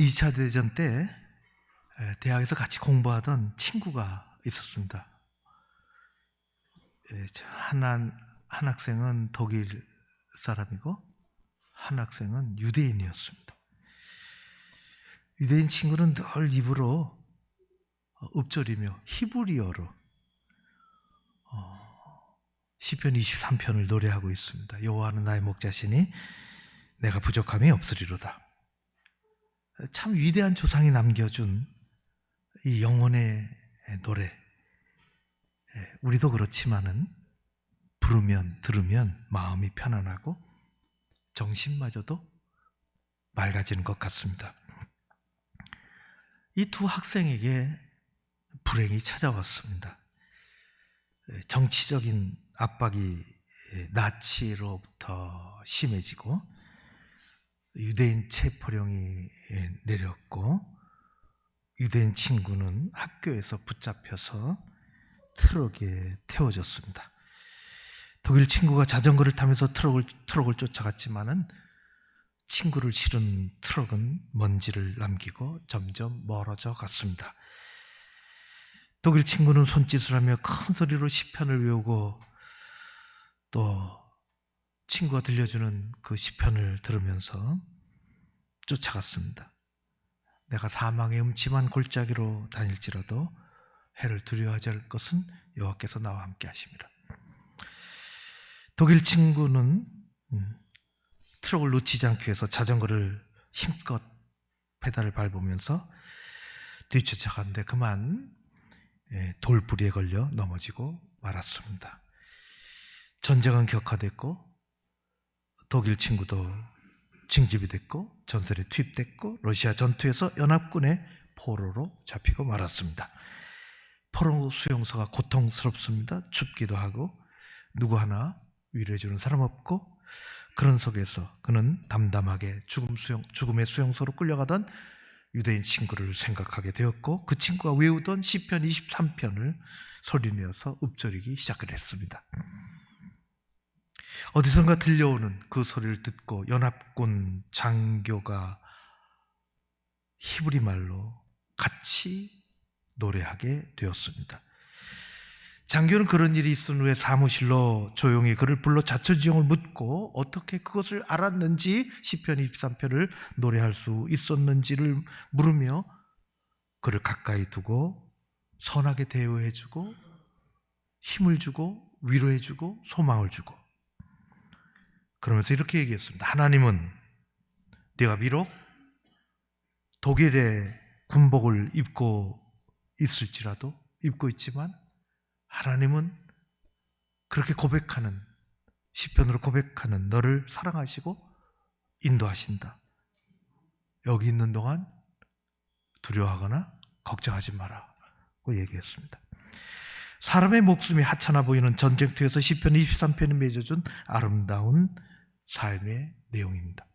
2차 대전 때 대학에서 같이 공부하던 친구가 있었습니다. 한 학생은 독일 사람이고 한 학생은 유대인이었습니다. 유대인 친구는 늘 입으로 읊조리며 히브리어로 시편 23편을 노래하고 있습니다. 여호와는 나의 목자시니 내가 부족함이 없으리로다. 참 위대한 조상이 남겨준 이 영혼의 노래, 우리도 그렇지만은 부르면 들으면 마음이 편안하고 정신마저도 맑아지는 것 같습니다. 이 두 학생에게 불행이 찾아왔습니다. 정치적인 압박이 나치로부터 심해지고 유대인 체포령이 내렸고 유대인 친구는 학교에서 붙잡혀서 트럭에 태워졌습니다. 독일 친구가 자전거를 타면서 트럭을 쫓아갔지만은 친구를 실은 트럭은 먼지를 남기고 점점 멀어져 갔습니다. 독일 친구는 손짓을 하며 큰 소리로 시편을 외우고 또 친구가 들려주는 그 시편을 들으면서 쫓아갔습니다. 내가 사망의 음침한 골짜기로 다닐지라도 해를 두려워하지 않을 것은 여호와께서 나와 함께 하심이라. 독일 친구는 트럭을 놓치지 않기 위해서 자전거를 힘껏 페달을 밟으면서 뒤쫓아갔는데 그만 돌부리에 걸려 넘어지고 말았습니다. 전쟁은 격화됐고 독일 친구도 징집이 됐고 전선에 투입됐고 러시아 전투에서 연합군의 포로로 잡히고 말았습니다. 포로 수용소가 고통스럽습니다. 춥기도 하고 누구 하나 위로해주는 사람 없고 그런 속에서 그는 담담하게 죽음의 수용소로 끌려가던 유대인 친구를 생각하게 되었고 그 친구가 외우던 시편 23편을 소리내어서 읊조리기 시작을 했습니다. 어디선가 들려오는 그 소리를 듣고 연합군 장교가 히브리 말로 같이 노래하게 되었습니다. 장교는 그런 일이 있은 후에 사무실로 조용히 그를 불러 자초지종을 묻고 어떻게 그것을 알았는지 시편 23편을 노래할 수 있었는지를 물으며 그를 가까이 두고 선하게 대우해주고 힘을 주고 위로해주고 소망을 주고 그러면서 이렇게 얘기했습니다. 하나님은 네가 비록 독일의 군복을 입고 있지만 하나님은 그렇게 고백하는 시편으로 고백하는 너를 사랑하시고 인도하신다. 여기 있는 동안 두려워하거나 걱정하지 마라고 얘기했습니다. 사람의 목숨이 하찮아 보이는 전쟁터에서 시편 23편이 맺어준 아름다운 삶의 내용입니다.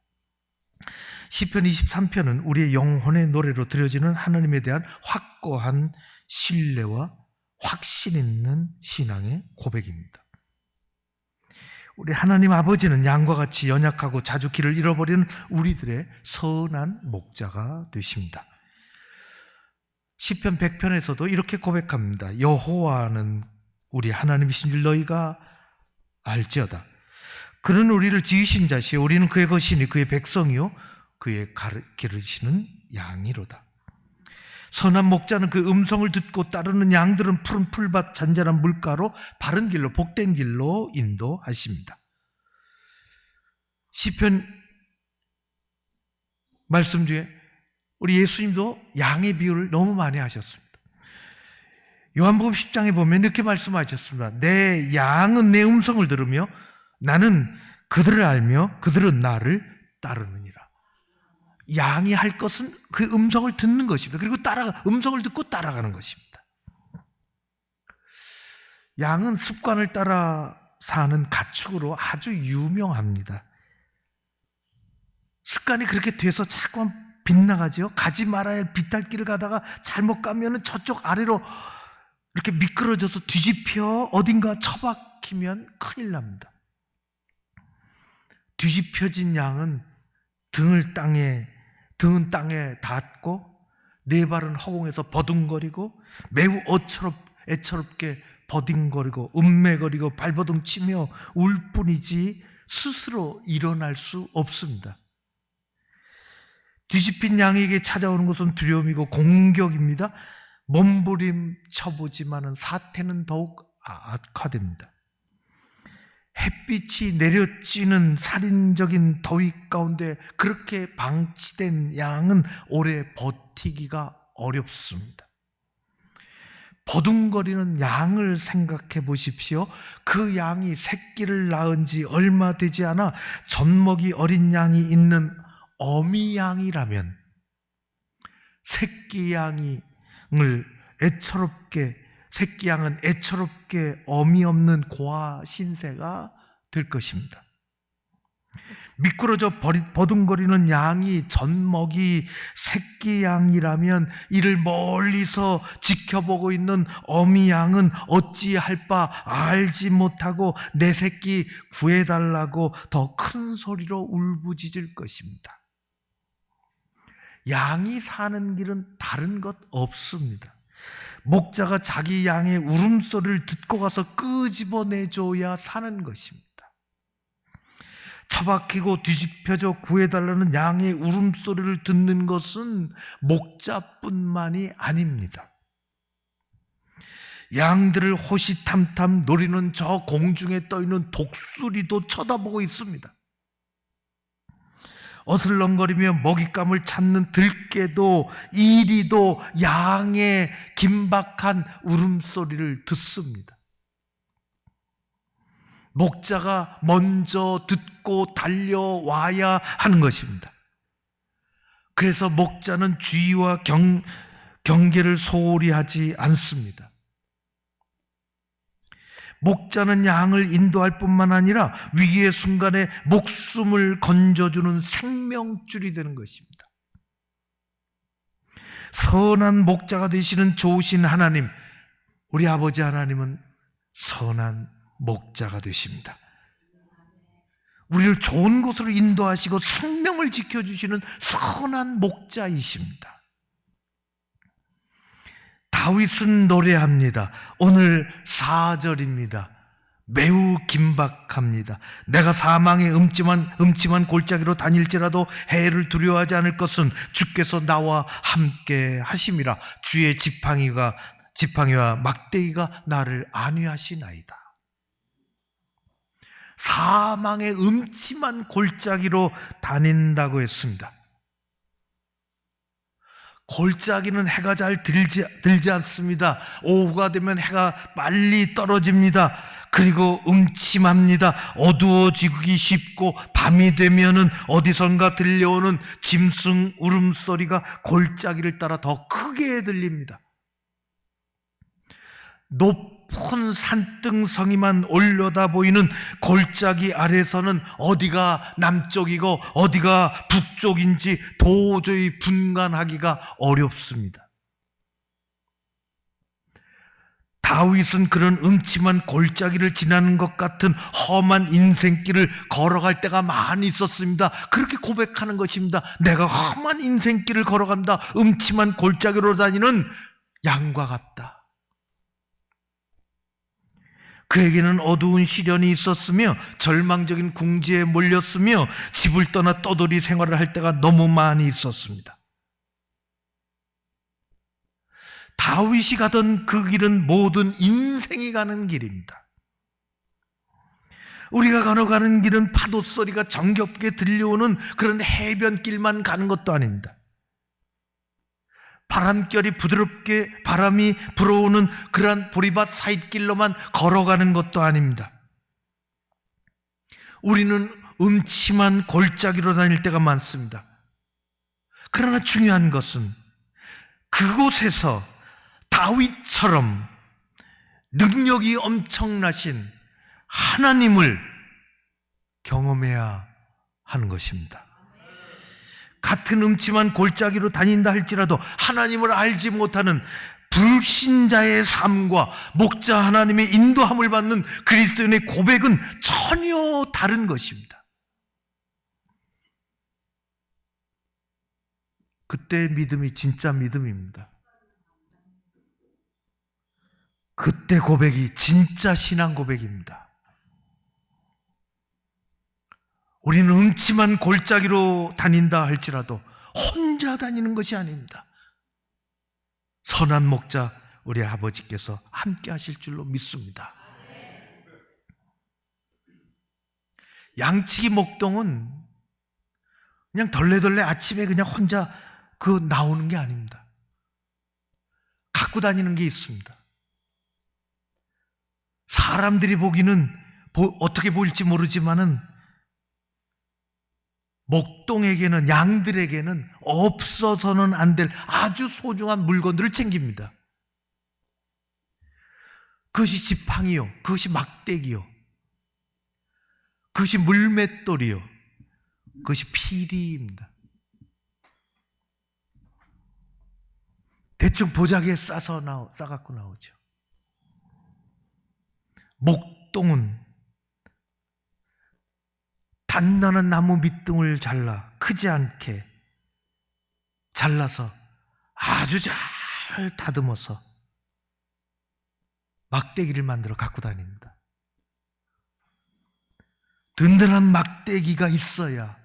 시편 23편은 우리의 영혼의 노래로 드려지는 하나님에 대한 확고한 신뢰와 확신 있는 신앙의 고백입니다. 우리 하나님 아버지는 양과 같이 연약하고 자주 길을 잃어버리는 우리들의 선한 목자가 되십니다. 시편 100편에서도 이렇게 고백합니다. 여호와는 우리 하나님이신 줄 너희가 알지어다. 그는 우리를 지으신 자시요 우리는 그의 것이니 그의 백성이요 그의 기르시는 양이로다. 선한 목자는 그 음성을 듣고 따르는 양들은 푸른 풀밭 잔잔한 물가로 바른 길로 복된 길로 인도하십니다. 시편 말씀 중에 우리 예수님도 양의 비유를 너무 많이 하셨습니다. 요한복음 10장에 보면 이렇게 말씀하셨습니다. 내 양은 내 음성을 들으며 나는 그들을 알며 그들은 나를 따르느니라. 양이 할 것은 그 음성을 듣는 것입니다. 그리고 음성을 듣고 따라가는 것입니다. 양은 습관을 따라 사는 가축으로 아주 유명합니다. 습관이 그렇게 돼서 자꾸만 빗나가죠. 가지 말아야 할 비탈길을 가다가 잘못 가면 저쪽 아래로 이렇게 미끄러져서 뒤집혀 어딘가 처박히면 큰일 납니다. 뒤집혀진 양은 등을 땅에 등은 땅에 닿고 네 발은 허공에서 버둥거리고 매우 애처롭게 버둥거리고 음매거리고 발버둥 치며 울 뿐이지 스스로 일어날 수 없습니다. 뒤집힌 양에게 찾아오는 것은 두려움이고 공격입니다. 몸부림 쳐보지만은 사태는 더욱 악화됩니다. 햇빛이 내려찌는 살인적인 더위 가운데 그렇게 방치된 양은 오래 버티기가 어렵습니다. 버둥거리는 양을 생각해 보십시오. 그 양이 새끼를 낳은 지 얼마 되지 않아 젖먹이 어린 양이 있는 어미 양이라면 새끼 양은 애처롭게 어미 없는 고아 신세가 될 것입니다. 미끄러져 버둥거리는 양이 젖먹이 새끼 양이라면 이를 멀리서 지켜보고 있는 어미 양은 어찌할 바 알지 못하고 내 새끼 구해달라고 더 큰 소리로 울부짖을 것입니다. 양이 사는 길은 다른 것 없습니다. 목자가 자기 양의 울음소리를 듣고 가서 끄집어내줘야 사는 것입니다. 처박히고 뒤집혀져 구해달라는 양의 울음소리를 듣는 것은 목자뿐만이 아닙니다. 양들을 호시탐탐 노리는 저 공중에 떠있는 독수리도 쳐다보고 있습니다. 어슬렁거리며 먹잇감을 찾는 들깨도 이리도 양의 긴박한 울음소리를 듣습니다. 목자가 먼저 듣고 달려와야 하는 것입니다. 그래서 목자는 주의와 경계를 소홀히 하지 않습니다. 목자는 양을 인도할 뿐만 아니라 위기의 순간에 목숨을 건져주는 생명줄이 되는 것입니다. 선한 목자가 되시는 좋으신 하나님, 우리 아버지 하나님은 선한 목자가 되십니다. 우리를 좋은 곳으로 인도하시고 생명을 지켜주시는 선한 목자이십니다. 다윗은 노래합니다. 오늘 4절입니다. 매우 긴박합니다. 내가 사망의 음침한 골짜기로 다닐지라도 해를 두려워하지 않을 것은 주께서 나와 함께 하심이라. 주의 지팡이와 막대기가 나를 안위하시나이다. 사망의 음침한 골짜기로 다닌다고 했습니다. 골짜기는 해가 잘 들지 않습니다. 오후가 되면 해가 빨리 떨어집니다. 그리고 음침합니다. 어두워지기 쉽고 밤이 되면은 어디선가 들려오는 짐승 울음소리가 골짜기를 따라 더 크게 들립니다. 높은 산등성이만 올려다 보이는 골짜기 아래서는 어디가 남쪽이고 어디가 북쪽인지 도저히 분간하기가 어렵습니다. 다윗은 그런 음침한 골짜기를 지나는 것 같은 험한 인생길을 걸어갈 때가 많이 있었습니다. 그렇게 고백하는 것입니다. 내가 험한 인생길을 걸어간다. 음침한 골짜기로 다니는 양과 같다. 그에게는 어두운 시련이 있었으며 절망적인 궁지에 몰렸으며 집을 떠나 떠돌이 생활을 할 때가 너무 많이 있었습니다. 다윗이 가던 그 길은 모든 인생이 가는 길입니다. 우리가 걸어가는 길은 파도 소리가 정겹게 들려오는 그런 해변길만 가는 것도 아닙니다. 바람결이 부드럽게 바람이 불어오는 그러한 보리밭 사이길로만 걸어가는 것도 아닙니다. 우리는 음침한 골짜기로 다닐 때가 많습니다. 그러나 중요한 것은 그곳에서 다윗처럼 능력이 엄청나신 하나님을 경험해야 하는 것입니다. 같은 음침한 골짜기로 다닌다 할지라도 하나님을 알지 못하는 불신자의 삶과 목자 하나님의 인도함을 받는 그리스도인의 고백은 전혀 다른 것입니다. 그때 믿음이 진짜 믿음입니다. 그때 고백이 진짜 신앙 고백입니다. 우리는 음침한 골짜기로 다닌다 할지라도 혼자 다니는 것이 아닙니다. 선한 목자 우리 아버지께서 함께 하실 줄로 믿습니다. 양치기 목동은 그냥 덜레덜레 아침에 그냥 혼자 나오는 게 아닙니다. 갖고 다니는 게 있습니다. 사람들이 보기는 어떻게 보일지 모르지만은 목동에게는, 양들에게는 없어서는 안 될 아주 소중한 물건들을 챙깁니다. 그것이 지팡이요, 그것이 막대기요, 그것이 물맷돌이요, 그것이 피리입니다. 대충 보자기에 싸갖고 나오죠. 목동은 단단한 나무 밑둥을 잘라, 크지 않게 잘라서 아주 잘 다듬어서 막대기를 만들어 갖고 다닙니다. 든든한 막대기가 있어야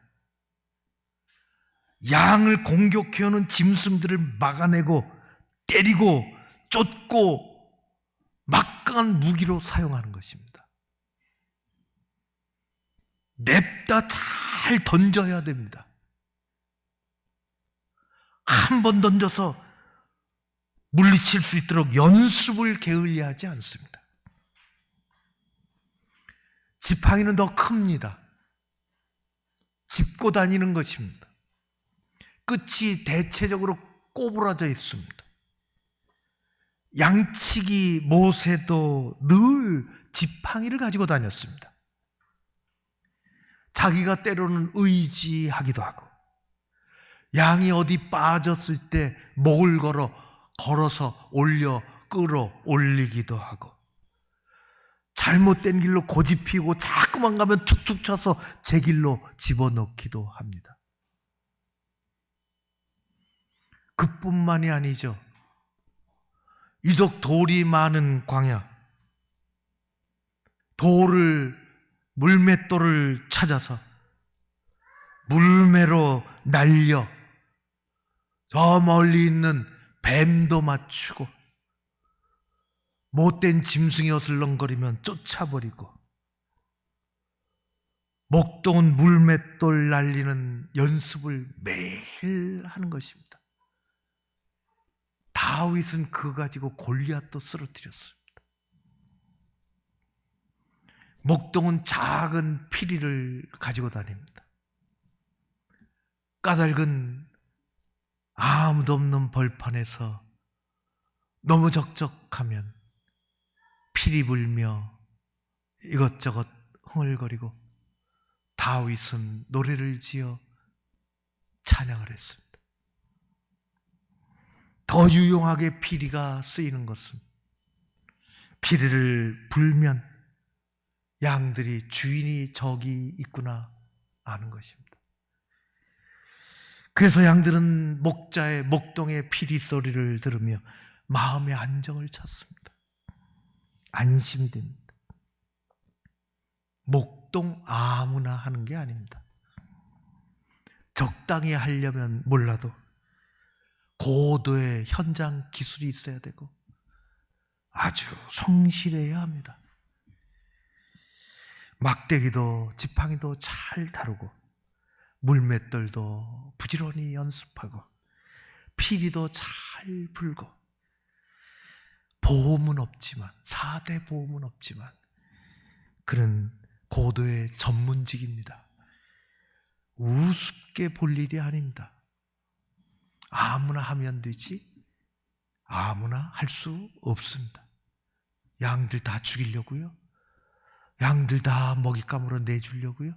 양을 공격해오는 짐승들을 막아내고 때리고 쫓고 막강한 무기로 사용하는 것입니다. 냅다 잘 던져야 됩니다. 한 번 던져서 물리칠 수 있도록 연습을 게을리 하지 않습니다. 지팡이는 더 큽니다. 짚고 다니는 것입니다. 끝이 대체적으로 꼬부라져 있습니다. 양치기 모세도 늘 지팡이를 가지고 다녔습니다. 자기가 때로는 의지하기도 하고, 양이 어디 빠졌을 때 목을 걸어서 끌어올리기도 하고, 잘못된 길로 고집피고 자꾸만 가면 툭툭 쳐서 제 길로 집어넣기도 합니다. 그뿐만이 아니죠. 유독 돌이 많은 광야, 물맷돌을 찾아서 물매로 날려 저 멀리 있는 뱀도 맞추고 못된 짐승이 어슬렁거리면 쫓아버리고, 목동은 물맷돌 날리는 연습을 매일 하는 것입니다. 다윗은 그거 가지고 골리앗도 쓰러뜨렸습니다. 목동은 작은 피리를 가지고 다닙니다. 까닭은 아무도 없는 벌판에서 너무 적적하면 피리 불며 이것저것 흥얼거리고 다윗은 노래를 지어 찬양을 했습니다. 더 유용하게 피리가 쓰이는 것은 피리를 불면 양들이 주인이 저기 있구나 아는 것입니다. 그래서 양들은 목동의 피리 소리를 들으며 마음의 안정을 찾습니다. 안심이 됩니다. 목동 아무나 하는 게 아닙니다. 적당히 하려면 몰라도 고도의 현장 기술이 있어야 되고 아주 성실해야 합니다. 막대기도 지팡이도 잘 다루고 물맷돌도 부지런히 연습하고 피리도 잘 불고, 보험은 없지만, 4대 보험은 없지만 그는 고도의 전문직입니다. 우습게 볼 일이 아닙니다. 아무나 하면 되지 아무나 할 수 없습니다. 양들 다 죽이려고요? 양들 다 먹잇감으로 내주려고요?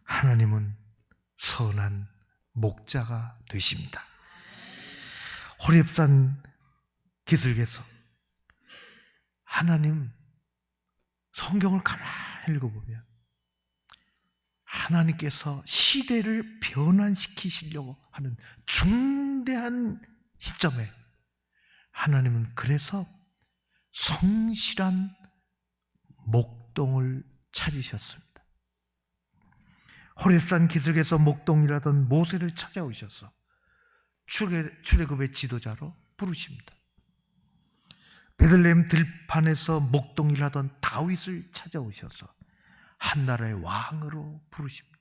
하나님은 선한 목자가 되십니다. 호렙산 기슭에서 하나님 성경을 가만히 읽어보면 하나님께서 시대를 변환시키시려고 하는 중대한 시점에 하나님은 그래서 성실한 목동을 찾으셨습니다. 호렙산 기슭에서 목동이라던 모세를 찾아오셔서 출애굽의 지도자로 부르십니다. 베들레헴 들판에서 목동이라던 다윗을 찾아오셔서 한나라의 왕으로 부르십니다.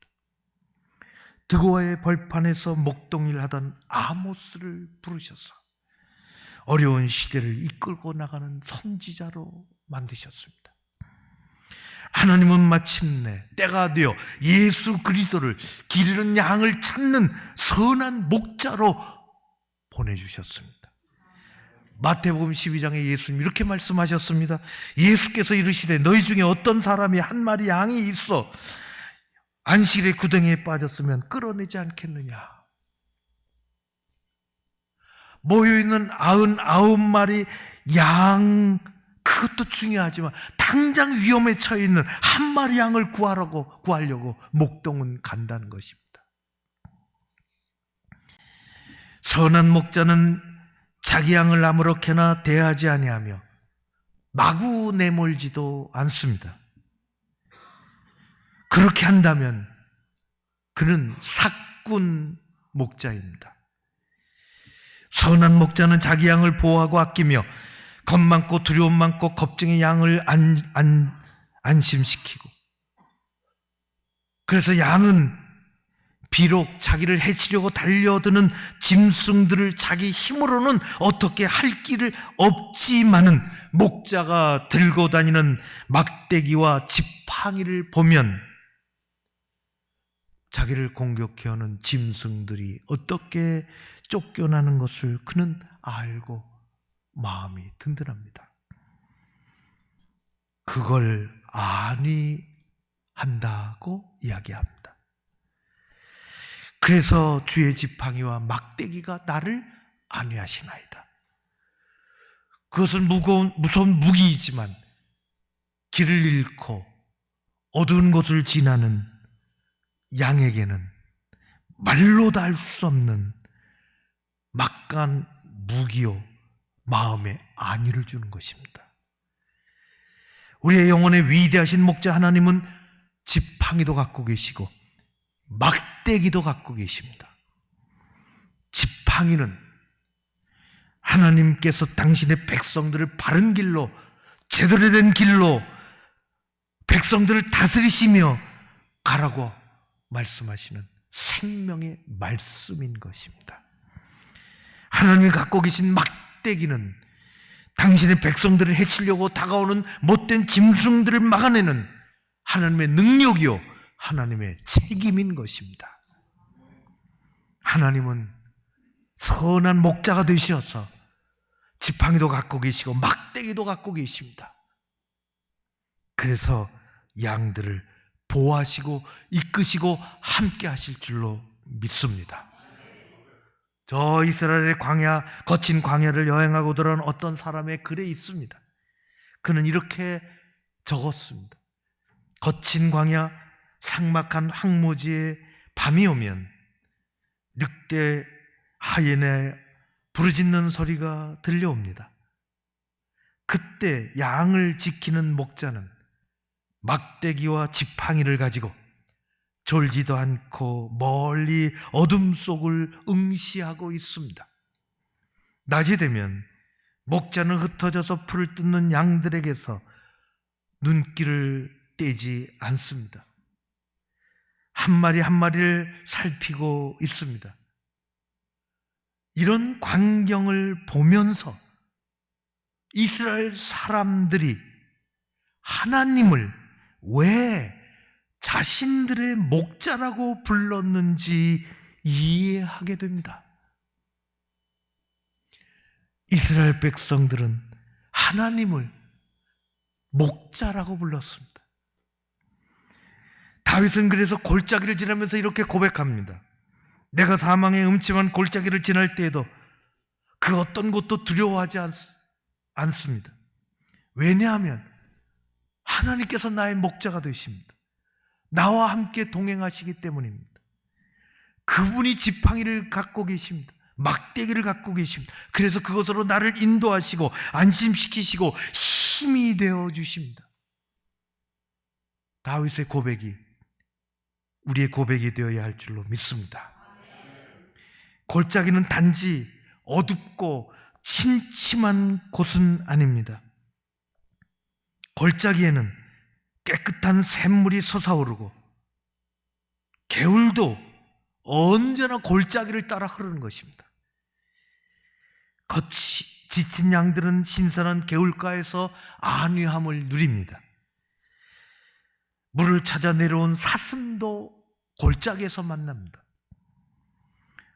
드고아의 벌판에서 목동일 하던 아모스를 부르셔서 어려운 시대를 이끌고 나가는 선지자로 만드셨습니다. 하나님은 마침내 때가 되어 예수 그리스도를 기르는 양을 찾는 선한 목자로 보내주셨습니다. 마태복음 12장에 예수님 이렇게 말씀하셨습니다. 예수께서 이르시되 너희 중에 어떤 사람이 한 마리 양이 있어 안식일에 구덩이에 빠졌으면 끌어내지 않겠느냐. 모여있는 99마리 양, 그것도 중요하지만 당장 위험에 처해 있는 한 마리 양을 구하려고 목동은 간다는 것입니다. 선한 목자는 자기 양을 아무렇게나 대하지 아니하며 마구 내몰지도 않습니다. 그렇게 한다면 그는 삭군 목자입니다. 선한 목자는 자기 양을 보호하고 아끼며 겁 많고 두려움 많고 겁쟁이 양을 안심시키고, 그래서 양은 비록 자기를 해치려고 달려드는 짐승들을 자기 힘으로는 어떻게 할 길을 없지만은 목자가 들고 다니는 막대기와 지팡이를 보면 자기를 공격해오는 짐승들이 어떻게 쫓겨나는 것을 그는 알고 마음이 든든합니다. 그걸 아니 한다고 이야기합니다. 그래서 주의 지팡이와 막대기가 나를 안위하시나이다. 그것은 무서운 무기이지만 길을 잃고 어두운 곳을 지나는 양에게는 말로도 알 수 없는 막강한 무기요 마음에 안위를 주는 것입니다. 우리의 영혼의 위대하신 목자 하나님은 지팡이도 갖고 계시고 막대기도 갖고 계십니다. 지팡이는 하나님께서 당신의 백성들을 바른 길로, 제대로 된 길로 백성들을 다스리시며 가라고 말씀하시는 생명의 말씀인 것입니다. 하나님이 갖고 계신 막대기는 당신의 백성들을 해치려고 다가오는 못된 짐승들을 막아내는 하나님의 능력이요 하나님의 책임인 것입니다. 하나님은 선한 목자가 되셔서 지팡이도 갖고 계시고 막대기도 갖고 계십니다. 그래서 양들을 보호하시고 이끄시고 함께 하실 줄로 믿습니다. 저 이스라엘의 거친 광야를 여행하고 들어온 어떤 사람의 글에 있습니다. 그는 이렇게 적었습니다. 거친 광야, 삭막한 황무지에 밤이 오면 늑대, 하얀의 부르짖는 소리가 들려옵니다. 그때 양을 지키는 목자는 막대기와 지팡이를 가지고 졸지도 않고 멀리 어둠 속을 응시하고 있습니다. 낮이 되면 목자는 흩어져서 풀을 뜯는 양들에게서 눈길을 떼지 않습니다. 한 마리 한 마리를 살피고 있습니다. 이런 광경을 보면서 이스라엘 사람들이 하나님을 왜 자신들의 목자라고 불렀는지 이해하게 됩니다. 이스라엘 백성들은 하나님을 목자라고 불렀습니다. 다윗은 그래서 골짜기를 지나면서 이렇게 고백합니다. 내가 사망의 음침한 골짜기를 지날 때에도 그 어떤 것도 두려워하지 않습니다. 왜냐하면 하나님께서 나의 목자가 되십니다. 나와 함께 동행하시기 때문입니다. 그분이 지팡이를 갖고 계십니다. 막대기를 갖고 계십니다. 그래서 그것으로 나를 인도하시고 안심시키시고 힘이 되어 주십니다. 다윗의 고백이 우리의 고백이 되어야 할 줄로 믿습니다. 골짜기는 단지 어둡고 침침한 곳은 아닙니다. 골짜기에는 깨끗한 샘물이 솟아오르고 개울도 언제나 골짜기를 따라 흐르는 것입니다. 지친 양들은 신선한 개울가에서 안위함을 누립니다. 물을 찾아 내려온 사슴도 골짜기에서 만납니다.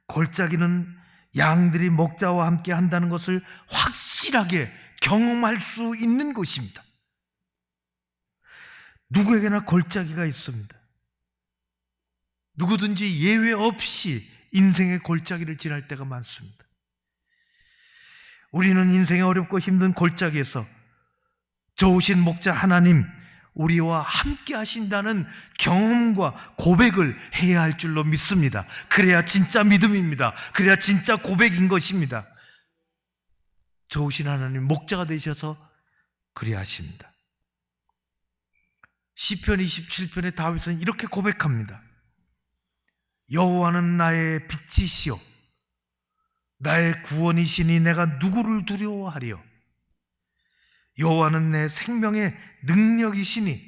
골짜기는 양들이 목자와 함께 한다는 것을 확실하게 경험할 수 있는 곳입니다. 누구에게나 골짜기가 있습니다. 누구든지 예외 없이 인생의 골짜기를 지날 때가 많습니다. 우리는 인생의 어렵고 힘든 골짜기에서 좋으신 목자 하나님, 우리와 함께 하신다는 경험과 고백을 해야 할 줄로 믿습니다. 그래야 진짜 믿음입니다. 그래야 진짜 고백인 것입니다. 좋으신 하나님 목자가 되셔서 그리하십니다. 시편 27편의 다윗은 이렇게 고백합니다. 여호와는 나의 빛이시요 나의 구원이시니 내가 누구를 두려워하리요. 여호와는 내 생명의 능력이시니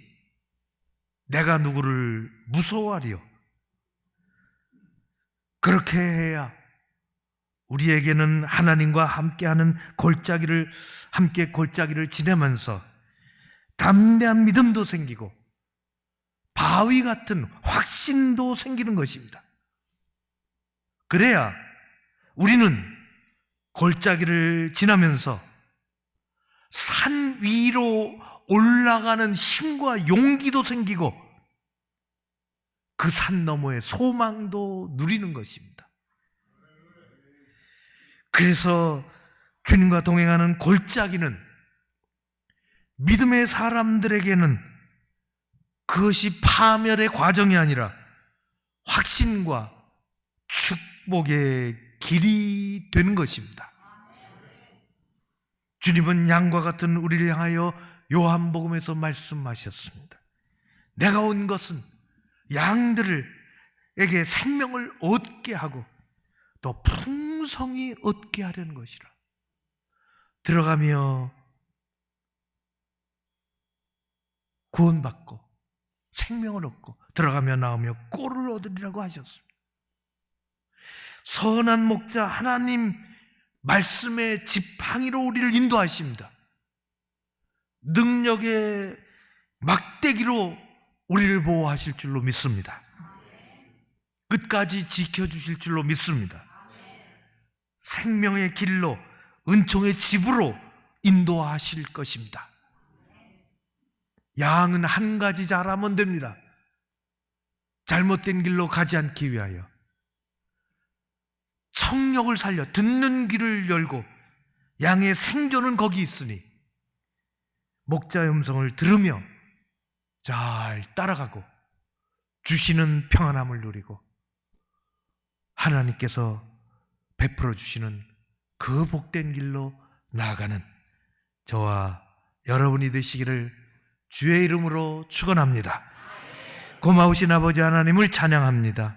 내가 누구를 무서워하리요. 그렇게 해야 우리에게는 하나님과 함께하는 함께 골짜기를 지내면서 담대한 믿음도 생기고 바위 같은 확신도 생기는 것입니다. 그래야 우리는 골짜기를 지나면서 산 위로 올라가는 힘과 용기도 생기고 그 산 너머의 소망도 누리는 것입니다. 그래서 주님과 동행하는 골짜기는 믿음의 사람들에게는 그것이 파멸의 과정이 아니라 확신과 축복의 길이 되는 것입니다. 주님은 양과 같은 우리를 향하여 요한복음에서 말씀하셨습니다. 내가 온 것은 양들에게 생명을 얻게 하고 또 풍성히 얻게 하려는 것이라. 들어가며 구원받고 생명을 얻고 들어가며 나오며 꼴을 얻으리라고 하셨습니다. 선한 목자 하나님 말씀의 지팡이로 우리를 인도하십니다. 능력의 막대기로 우리를 보호하실 줄로 믿습니다. 끝까지 지켜주실 줄로 믿습니다. 생명의 길로 은총의 집으로 인도하실 것입니다. 양은 한 가지 잘하면 됩니다. 잘못된 길로 가지 않기 위하여 청력을 살려 듣는 길을 열고 양의 생존은 거기 있으니 목자의 음성을 들으며 잘 따라가고 주시는 평안함을 누리고 하나님께서 베풀어 주시는 그 복된 길로 나아가는 저와 여러분이 되시기를 주의 이름으로 축원합니다. 고마우신 아버지 하나님을 찬양합니다.